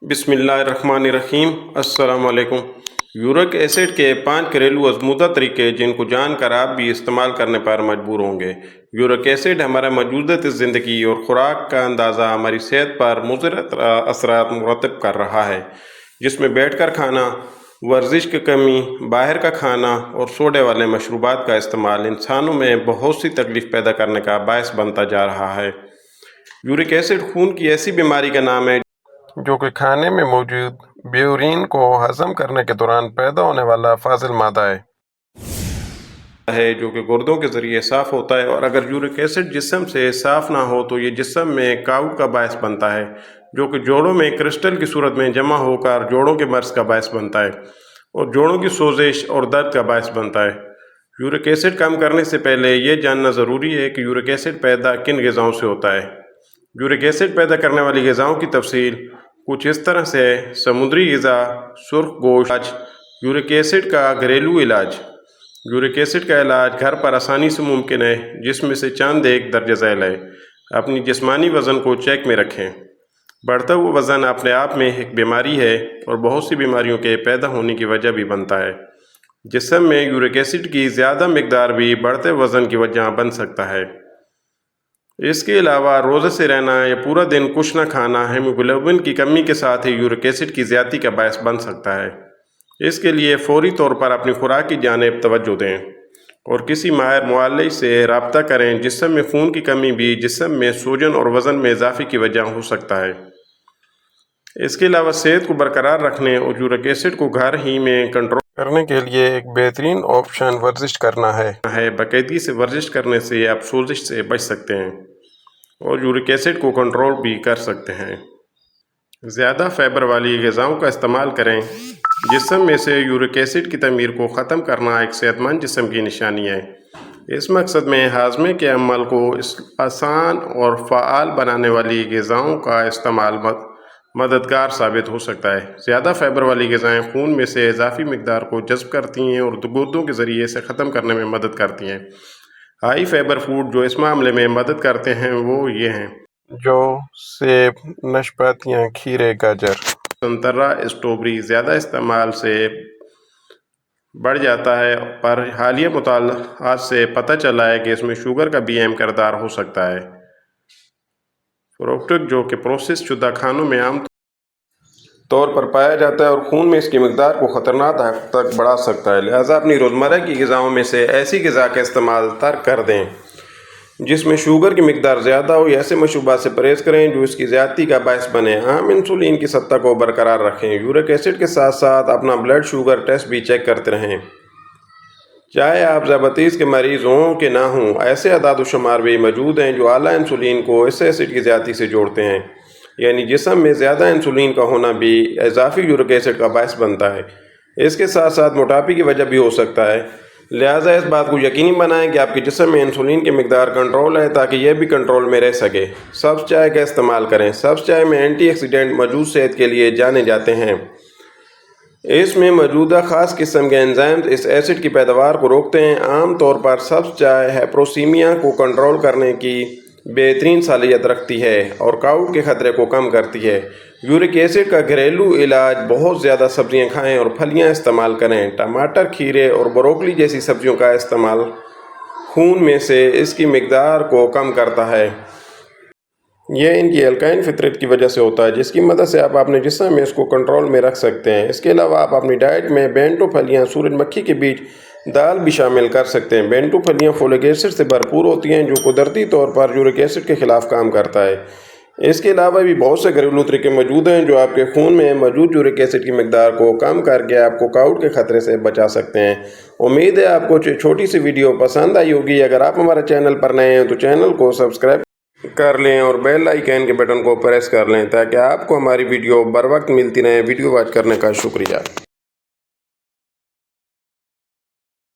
بسم اللہ الرحمن الرحیم۔ السلام علیکم۔ یورک ایسڈ کے 5 گھریلو آزمودہ طریقے جن کو جان کر آپ بھی استعمال کرنے پر مجبور ہوں گے۔ یورک ایسڈ ہمارا موجودہ زندگی اور خوراک کا اندازہ ہماری صحت پر مضر اثرات مرتب کر رہا ہے، جس میں بیٹھ کر کھانا، ورزش کی کمی، باہر کا کھانا اور سوڈے والے مشروبات کا استعمال انسانوں میں بہت سی تکلیف پیدا کرنے کا باعث بنتا جا رہا ہے۔ یورک ایسڈ خون کی ایسی بیماری کا نام ہے جو کہ کھانے میں موجود بیورین کو ہضم کرنے کے دوران پیدا ہونے والا فاضل مادہ ہے جو کہ گردوں کے ذریعے صاف ہوتا ہے، اور اگر یورک ایسڈ جسم سے صاف نہ ہو تو یہ جسم میں کاؤٹ کا باعث بنتا ہے، جو کہ جوڑوں میں کرسٹل کی صورت میں جمع ہو کر جوڑوں کے مرض کا باعث بنتا ہے اور جوڑوں کی سوزش اور درد کا باعث بنتا ہے۔ یورک ایسڈ کم کرنے سے پہلے یہ جاننا ضروری ہے کہ یورک ایسڈ پیدا کن غذاؤں سے ہوتا ہے۔ یورک ایسڈ پیدا کرنے والی غذاؤں کی تفصیل کچھ اس طرح سے: سمندری غذا، سرخ گوشت۔ یورک ایسڈ کا گھریلو علاج۔ یورک ایسڈ کا علاج گھر پر آسانی سے ممکن ہے، جس میں سے چند ایک درج ذیل ہے۔ اپنی جسمانی وزن کو چیک میں رکھیں۔ بڑھتا ہوا وزن اپنے آپ میں ایک بیماری ہے اور بہت سی بیماریوں کے پیدا ہونے کی وجہ بھی بنتا ہے۔ جسم میں یورک ایسڈ کی زیادہ مقدار بھی بڑھتے وزن کی وجہ بن سکتا ہے۔ اس کے علاوہ روزے سے رہنا یا پورا دن کچھ نہ کھانا ہیموگلوبن کی کمی کے ساتھ ہی یورک ایسڈ کی زیادتی کا باعث بن سکتا ہے۔ اس کے لیے فوری طور پر اپنی خوراک کی جانب توجہ دیں اور کسی ماہر معالج سے رابطہ کریں۔ جسم میں خون کی کمی بھی جسم میں سوجن اور وزن میں اضافے کی وجہ ہو سکتا ہے۔ اس کے علاوہ صحت کو برقرار رکھنے اور یورک ایسڈ کو گھر ہی میں کنٹرول کرنے کے لیے ایک بہترین آپشن ورزش کرنا ہے۔ باقاعدگی سے ورزش کرنے سے آپ سوزش سے بچ سکتے ہیں اور یورک ایسڈ کو کنٹرول بھی کر سکتے ہیں۔ زیادہ فائبر والی غذاؤں کا استعمال کریں۔ جسم میں سے یورک ایسڈ کی تعمیر کو ختم کرنا ایک صحت مند جسم کی نشانی ہے۔ اس مقصد میں ہاضمے کے عمل کو آسان اور فعال بنانے والی غذاؤں کا استعمال مددگار ثابت ہو سکتا ہے۔ زیادہ فائبر والی غذائیں خون میں سے اضافی مقدار کو جذب کرتی ہیں اور گردوں کے ذریعے سے ختم کرنے میں مدد کرتی ہیں۔ ہائی فائبر فوڈ جو اس معاملے میں مدد کرتے ہیں وہ یہ ہیں: جو سیب، ناشپاتیاں، کھیرے، گاجر، سنترا، اسٹرابیری۔ زیادہ استعمال سے بڑھ جاتا ہے، پر حالیہ مطالعات سے پتہ چلا ہے کہ اس میں شوگر کا بھی اہم کردار ہو سکتا ہے۔ فروکٹوز جو کہ پروسیس شدہ کھانوں میں عام طور پر پایا جاتا ہے اور خون میں اس کی مقدار کو خطرناک حد تک بڑھا سکتا ہے، لہذا اپنی روزمرہ کی غذاؤں میں سے ایسی غذا کا استعمال ترک کر دیں جس میں شوگر کی مقدار زیادہ ہو، یا ایسے مشروبات سے پرہیز کریں جو اس کی زیادتی کا باعث بنے۔ عام انسولین کی سطح کو برقرار رکھیں۔ یورک ایسڈ کے ساتھ ساتھ اپنا بلڈ شوگر ٹیسٹ بھی چیک کرتے رہیں، چاہے آپ ذیابیطس کے مریض ہوں کہ نہ ہوں۔ ایسے اعداد و شمار بھی موجود ہیں جو اعلیٰ انسولین کو اس ایسڈ کی زیادتی سے جوڑتے ہیں، یعنی جسم میں زیادہ انسولین کا ہونا بھی اضافی یورک ایسڈ کا باعث بنتا ہے۔ اس کے ساتھ ساتھ موٹاپے کی وجہ بھی ہو سکتا ہے، لہٰذا اس بات کو یقینی بنائیں کہ آپ کے جسم میں انسولین کی مقدار کنٹرول ہے تاکہ یہ بھی کنٹرول میں رہ سکے۔ سبز چائے کا استعمال کریں۔ سبز چائے میں اینٹی آکسیڈنٹ موجود صحت کے لیے جانے جاتے ہیں۔ اس میں موجودہ خاص قسم کے انزائمز اس ایسڈ کی پیداوار کو روکتے ہیں۔ عام طور پر سبز چائے ہائپوسیمیا کو کنٹرول کرنے کی بہترین صلاحیت رکھتی ہے اور کاؤٹ کے خطرے کو کم کرتی ہے۔ یورک ایسڈ کا گھریلو علاج: بہت زیادہ سبزیاں کھائیں اور پھلیاں استعمال کریں۔ ٹماٹر، کھیرے اور بروکلی جیسی سبزیوں کا استعمال خون میں سے اس کی مقدار کو کم کرتا ہے۔ یہ ان کی الکائن فطرت کی وجہ سے ہوتا ہے، جس کی مدد سے آپ اپنے جسم میں اس کو کنٹرول میں رکھ سکتے ہیں۔ اس کے علاوہ آپ اپنی ڈائٹ میں بینٹو پھلیاں، سورج مکھی کے بیج، دال بھی شامل کر سکتے ہیں۔ بینٹو پھلیاں فولک ایسڈ سے بھرپور ہوتی ہیں جو قدرتی طور پر یورک ایسڈ کے خلاف کام کرتا ہے۔ اس کے علاوہ بھی بہت سے گھریلو طریقے موجود ہیں جو آپ کے خون میں موجود یورک ایسڈ کی مقدار کو کم کر کے آپ کو کاؤٹ کے خطرے سے بچا سکتے ہیں۔ امید ہے آپ کو چھوٹی سی ویڈیو پسند آئی ہوگی۔ اگر آپ ہمارے چینل پر نئے ہیں تو چینل کو سبسکرائب کر لیں اور بیل آئیکن کے بٹن کو پریس کر لیں تاکہ آپ کو ہماری ویڈیو بر وقت ملتی رہیں۔ ویڈیو واچ کرنے کا شکریہ۔